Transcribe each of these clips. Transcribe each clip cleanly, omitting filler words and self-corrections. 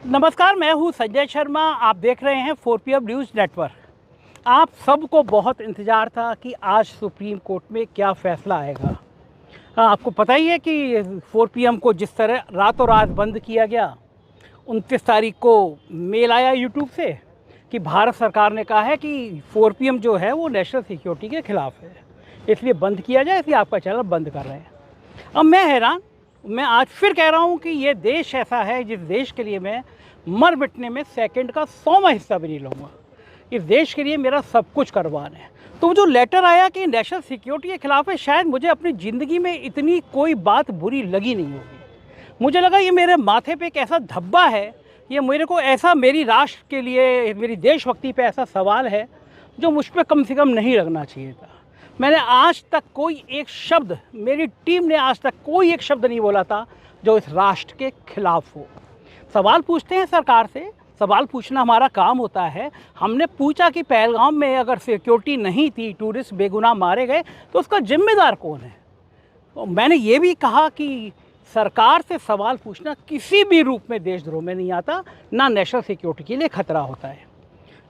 नमस्कार, मैं हूं संजय शर्मा। आप देख रहे हैं 4PM न्यूज़ नेटवर्क। आप सबको बहुत इंतज़ार था कि आज सुप्रीम कोर्ट में क्या फ़ैसला आएगा। आपको पता ही है कि 4PM को जिस तरह रातों रात बंद किया गया। 29 तारीख को मेल आया यूट्यूब से कि भारत सरकार ने कहा है कि 4PM जो है वो नेशनल सिक्योरिटी के ख़िलाफ़ है, इसलिए बंद किया जाए, इसलिए आपका चैनल बंद कर रहे हैं। अब मैं हैरान, मैं आज फिर कह रहा हूँ कि ये देश ऐसा है जिस देश के लिए मैं मर मिटने में सेकंड का 100वां हिस्सा भी नहीं लूँगा। इस देश के लिए मेरा सब कुछ कुर्बान है। तो जो लेटर आया कि नेशनल सिक्योरिटी के ख़िलाफ़ है, शायद मुझे अपनी ज़िंदगी में इतनी कोई बात बुरी लगी नहीं होगी। मुझे लगा ये मेरे माथे पे एक ऐसा धब्बा है, ये मेरे को ऐसा, मेरी राष्ट्र के लिए, मेरी देशभक्ति पे ऐसा सवाल है जो मुझ पर कम से कम नहीं लगना चाहिए था। मैंने आज तक कोई एक शब्द, मेरी टीम ने आज तक कोई एक शब्द नहीं बोला था जो इस राष्ट्र के खिलाफ हो। सवाल पूछते हैं सरकार से, सवाल पूछना हमारा काम होता है। हमने पूछा कि पहलगाम में अगर सिक्योरिटी नहीं थी, टूरिस्ट बेगुनाह मारे गए, तो उसका जिम्मेदार कौन है। तो मैंने ये भी कहा कि सरकार से सवाल पूछना किसी भी रूप में देशद्रोह में नहीं आता, ना नेशनल सिक्योरिटी के लिए खतरा होता है।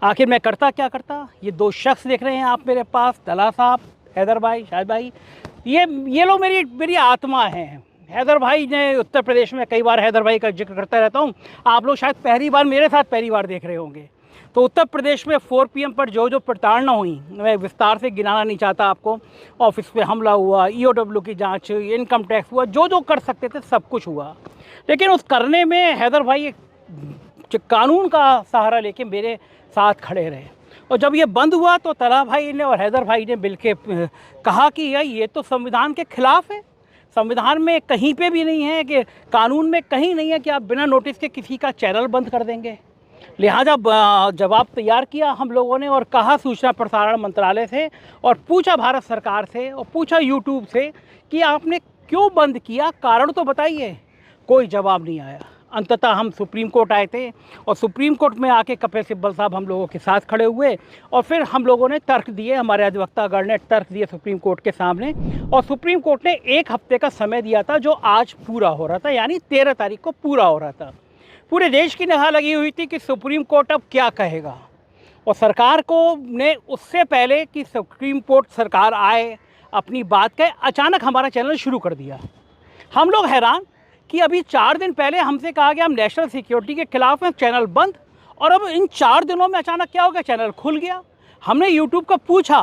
आखिर मैं करता क्या करता। ये दो शख्स देख रहे हैं आप मेरे पास, तला साहब, हैदर भाई, शाहिद भाई, ये लोग मेरी आत्मा हैं। हैदर भाई ने उत्तर प्रदेश में, कई बार हैदर भाई का जिक्र करता रहता हूँ, आप लोग शायद पहली बार मेरे साथ पहली बार देख रहे होंगे। तो उत्तर प्रदेश में 4PM पर जो प्रताड़ना हुई, मैं विस्तार से गिनाना नहीं चाहता आपको। ऑफिस पे हमला हुआ, EOW की जांच, इनकम टैक्स हुआ, जो कर सकते थे सब कुछ हुआ। लेकिन उस करने में हैदर भाई एक कानून का सहारा लेके मेरे साथ खड़े रहे। और जब ये बंद हुआ तो तला भाई ने और हैदर भाई ने मिलके कहा कि यार ये तो संविधान के खिलाफ़ है। संविधान में कहीं पे भी नहीं है कि, कानून में कहीं नहीं है कि आप बिना नोटिस के किसी का चैनल बंद कर देंगे। लिहाजा जवाब तैयार किया हम लोगों ने और कहा सूचना प्रसारण मंत्रालय से, और पूछा भारत सरकार से, और पूछा यूट्यूब से कि आपने क्यों बंद किया, कारण तो बताइए। कोई जवाब नहीं आया। अंततः हम सुप्रीम कोर्ट आए थे और सुप्रीम कोर्ट में आके कपिल सिब्बल साहब हम लोगों के साथ खड़े हुए, और फिर हम लोगों ने तर्क दिए, हमारे अधिवक्तागण ने तर्क दिए सुप्रीम कोर्ट के सामने। और सुप्रीम कोर्ट ने 1 हफ्ते का समय दिया था, जो आज पूरा हो रहा था, यानी 13 तारीख को पूरा हो रहा था। पूरे देश की निगाह लगी हुई थी कि सुप्रीम कोर्ट अब क्या कहेगा। और सरकार को ने उससे पहले कि सुप्रीम कोर्ट सरकार आए अपनी बात कहे, अचानक हमारा चैनल शुरू कर दिया। हम लोग हैरान कि अभी 4 दिन पहले हमसे कहा गया हम नेशनल सिक्योरिटी के खिलाफ हैं, चैनल बंद, और अब इन 4 दिनों में अचानक क्या हो गया, चैनल खुल गया। हमने यूट्यूब को पूछा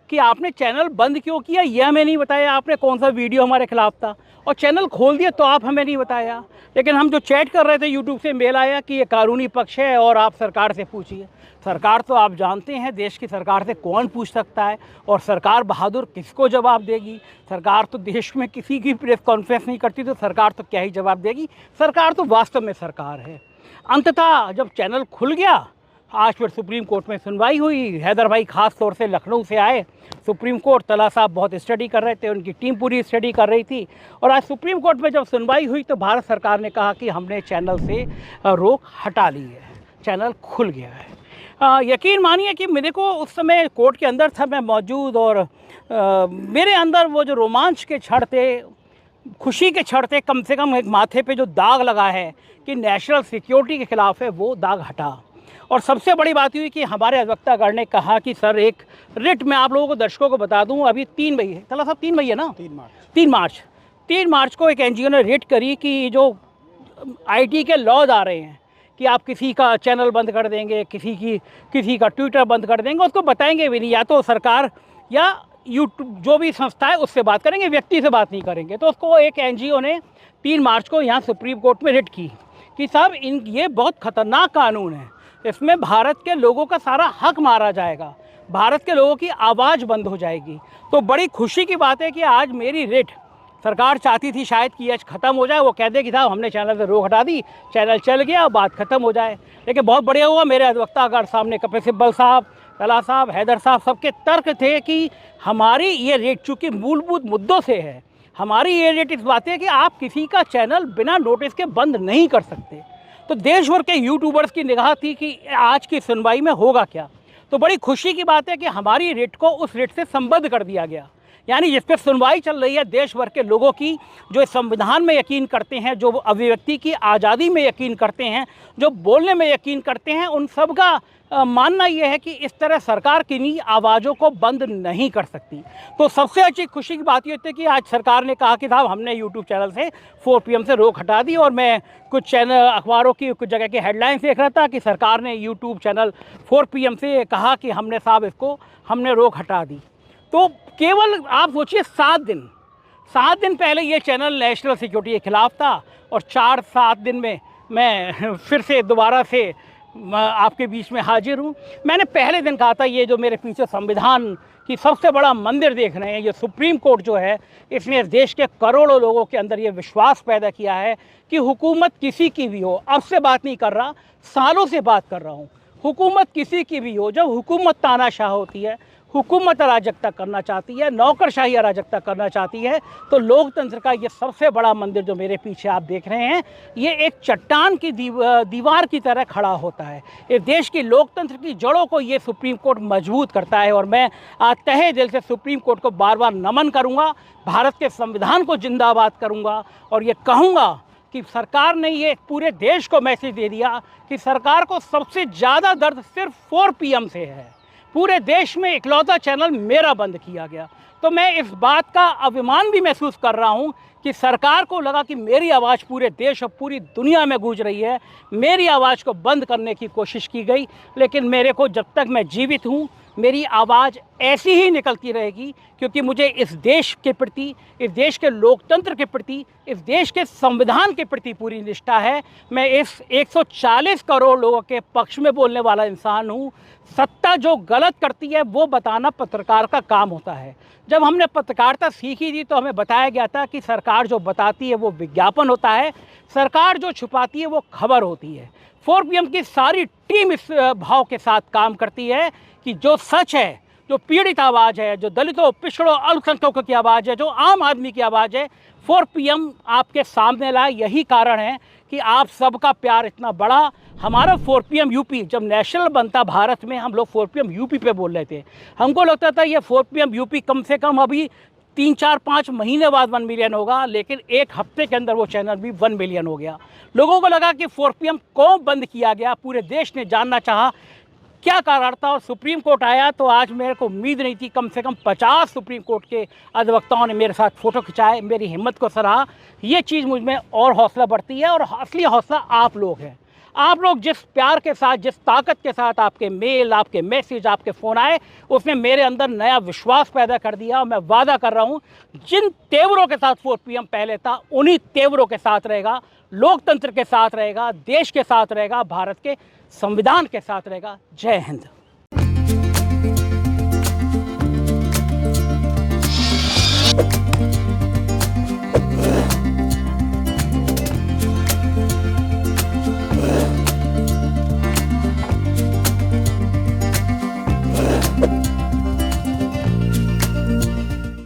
कि आपने चैनल बंद क्यों किया, ये हमें नहीं बताया, आपने कौन सा वीडियो हमारे खिलाफ था, और चैनल खोल दिया तो आप हमें नहीं बताया। लेकिन हम जो चैट कर रहे थे, यूट्यूब से मेल आया कि ये कानूनी पक्ष है और आप सरकार से पूछिए। सरकार तो आप जानते हैं, देश की सरकार से कौन पूछ सकता है, और सरकार बहादुर किसको जवाब देगी। सरकार तो देश में किसी की प्रेस कॉन्फ्रेंस नहीं करती, तो सरकार तो क्या ही जवाब देगी। सरकार तो वास्तव में सरकार है। अंततः जब चैनल खुल गया, आज फिर सुप्रीम कोर्ट में सुनवाई हुई। हैदर भाई खास तौर से लखनऊ से आए सुप्रीम कोर्ट, तला साहब बहुत स्टडी कर रहे थे, उनकी टीम पूरी स्टडी कर रही थी। और आज सुप्रीम कोर्ट में जब सुनवाई हुई तो भारत सरकार ने कहा कि हमने चैनल से रोक हटा ली है, चैनल खुल गया है। यकीन मानिए कि मेरे को उस समय कोर्ट के अंदर था मैं मौजूद, और मेरे अंदर वो जो रोमांच के क्षण थे, खुशी के क्षण थे, कम से कम एक माथे पे जो दाग लगा है कि नेशनल सिक्योरिटी के खिलाफ है, वो दाग हटा। और सबसे बड़ी बात हुई कि हमारे अधिवक्तागण ने कहा कि सर एक रिट, मैं आप लोगों को, दर्शकों को बता दूं, अभी 3 मई है, तला साहब 3 मई है ना, 3 मार्च को एक NGO ने रिट करी कि जो IT के लॉज आ रहे हैं कि आप किसी का चैनल बंद कर देंगे, किसी का ट्विटर बंद कर देंगे, उसको बताएंगे भी नहीं, या तो सरकार या यूट्यूब जो भी संस्था है उससे बात करेंगे, व्यक्ति से बात नहीं करेंगे। तो उसको एक NGO ने 3 मार्च को यहाँ सुप्रीम कोर्ट में रिट की कि साहब ये बहुत ख़तरनाक कानून है, इसमें भारत के लोगों का सारा हक मारा जाएगा, भारत के लोगों की आवाज़ बंद हो जाएगी। तो बड़ी खुशी की बात है कि आज मेरी रिट, सरकार चाहती थी शायद कि आज ख़त्म हो जाए, वो कह दे कि साहब हमने चैनल से रोक हटा दी, चैनल चल गया, बात ख़त्म हो जाए। लेकिन बहुत बढ़िया हुआ, मेरे अधिवक्तागण सामने कपिल सिब्बल साहब, तला साहब, हैदर साहब, सबके तर्क थे कि हमारी ये रेट चूँकि मूलभूत मुद्दों से है, हमारी ये रेट इस बात है कि आप किसी का चैनल बिना नोटिस के बंद नहीं कर सकते। तो देश भर के यूट्यूबर्स की निगाह थी कि आज की सुनवाई में होगा क्या। तो बड़ी खुशी की बात है कि हमारी रेट को उस रेट से संबद्ध कर दिया गया यानी जिस पर सुनवाई चल रही है देश भर के लोगों की, जो संविधान में यकीन करते हैं, जो अभिव्यक्ति की आज़ादी में यकीन करते हैं, जो बोलने में यकीन करते हैं, उन सब का मानना यह है कि इस तरह सरकार किन्हीं आवाज़ों को बंद नहीं कर सकती। तो सबसे अच्छी खुशी की बात ये होती है कि आज सरकार ने कहा कि साहब हमने यूट्यूब चैनल से 4 PM से रोक हटा दी। और मैं कुछ चैनल अखबारों की कुछ जगह की हेडलाइंस देख रहा था कि सरकार ने यूट्यूब चैनल 4 PM से कहा कि हमने साहब इसको हमने रोक हटा दी। तो केवल आप सोचिए 7 दिन पहले ये चैनल नेशनल सिक्योरिटी के ख़िलाफ़ था और 4-7 दिन में मैं फिर से दोबारा से आपके बीच में हाजिर हूँ। मैंने पहले दिन कहा था ये जो मेरे पीछे संविधान की सबसे बड़ा मंदिर देख रहे हैं, ये सुप्रीम कोर्ट जो है, इसने इस देश के करोड़ों लोगों के अंदर ये विश्वास पैदा किया है कि हुकूमत किसी की भी हो, अब से बात नहीं कर रहा, सालों से बात कर रहा हूँ, हुकूमत किसी की भी हो, जब हुकूमत तानाशाह होती है, हुकूमत अराजकता करना चाहती है, नौकरशाही अराजकता करना चाहती है, तो लोकतंत्र का ये सबसे बड़ा मंदिर जो मेरे पीछे आप देख रहे हैं, ये एक चट्टान की दीवार की तरह खड़ा होता है। इस देश की लोकतंत्र की जड़ों को ये सुप्रीम कोर्ट मजबूत करता है। और मैं आज तहे दिल से सुप्रीम कोर्ट को बार बार नमन करूँगा, भारत के संविधान को जिंदाबाद करूँगा और ये कहूँगा कि सरकार ने ये पूरे देश को मैसेज दे दिया कि सरकार को सबसे ज़्यादा दर्द सिर्फ 4 PM से है। पूरे देश में इकलौता चैनल मेरा बंद किया गया। तो मैं इस बात का अभिमान भी महसूस कर रहा हूँ कि सरकार को लगा कि मेरी आवाज़ पूरे देश और पूरी दुनिया में गूंज रही है, मेरी आवाज़ को बंद करने की कोशिश की गई। लेकिन मेरे को जब तक मैं जीवित हूँ मेरी आवाज़ ऐसी ही निकलती रहेगी, क्योंकि मुझे इस देश के प्रति, इस देश के लोकतंत्र के प्रति, इस देश के संविधान के प्रति पूरी निष्ठा है। मैं इस 140 करोड़ लोगों के पक्ष में बोलने वाला इंसान हूँ। सत्ता जो गलत करती है वो बताना पत्रकार का काम होता है। जब हमने पत्रकारिता सीखी थी तो हमें बताया गया था कि सरकार जो बताती है वो विज्ञापन होता है, सरकार जो छुपाती है वो खबर होती है। 4 PM की सारी टीम इस भाव के साथ काम करती है कि जो सच है, जो पीड़ित आवाज़ है, जो दलितों, पिछड़ों, अल्पसंख्यकों की आवाज़ है, जो आम आदमी की आवाज़ है, 4 PM आपके सामने लाए। यही कारण है कि आप सबका प्यार इतना बड़ा। हमारा 4 PM यूपी जब नेशनल बनता भारत में, हम लोग 4 PM यूपी पे बोल रहे थे। हमको लगता था ये 4 PM यूपी कम से कम अभी 3-4-5 महीने बाद 1 मिलियन होगा, लेकिन एक हफ्ते के अंदर वो चैनल भी 1 मिलियन हो गया। लोगों को लगा कि 4 PM क्यों बंद किया गया, पूरे देश ने जानना चाहा क्या कारण था। और सुप्रीम कोर्ट आया तो आज मेरे को उम्मीद नहीं थी, कम से कम 50 सुप्रीम कोर्ट के अधिवक्ताओं ने मेरे साथ फ़ोटो खिंचाए, मेरी हिम्मत को सराहा। ये चीज़ मुझ में और हौसला बढ़ती है और असली हौसला आप लोग हैं। आप लोग जिस प्यार के साथ, जिस ताकत के साथ आपके मेल, आपके मैसेज, आपके फ़ोन आए, उसने मेरे अंदर नया विश्वास पैदा कर दिया। और मैं वादा कर रहा हूँ जिन तेवरों के साथ 4 PM पहले था उन्हीं तेवरों के साथ रहेगा, लोकतंत्र के साथ रहेगा, देश के साथ रहेगा, भारत के संविधान के साथ रहेगा। जय हिंद।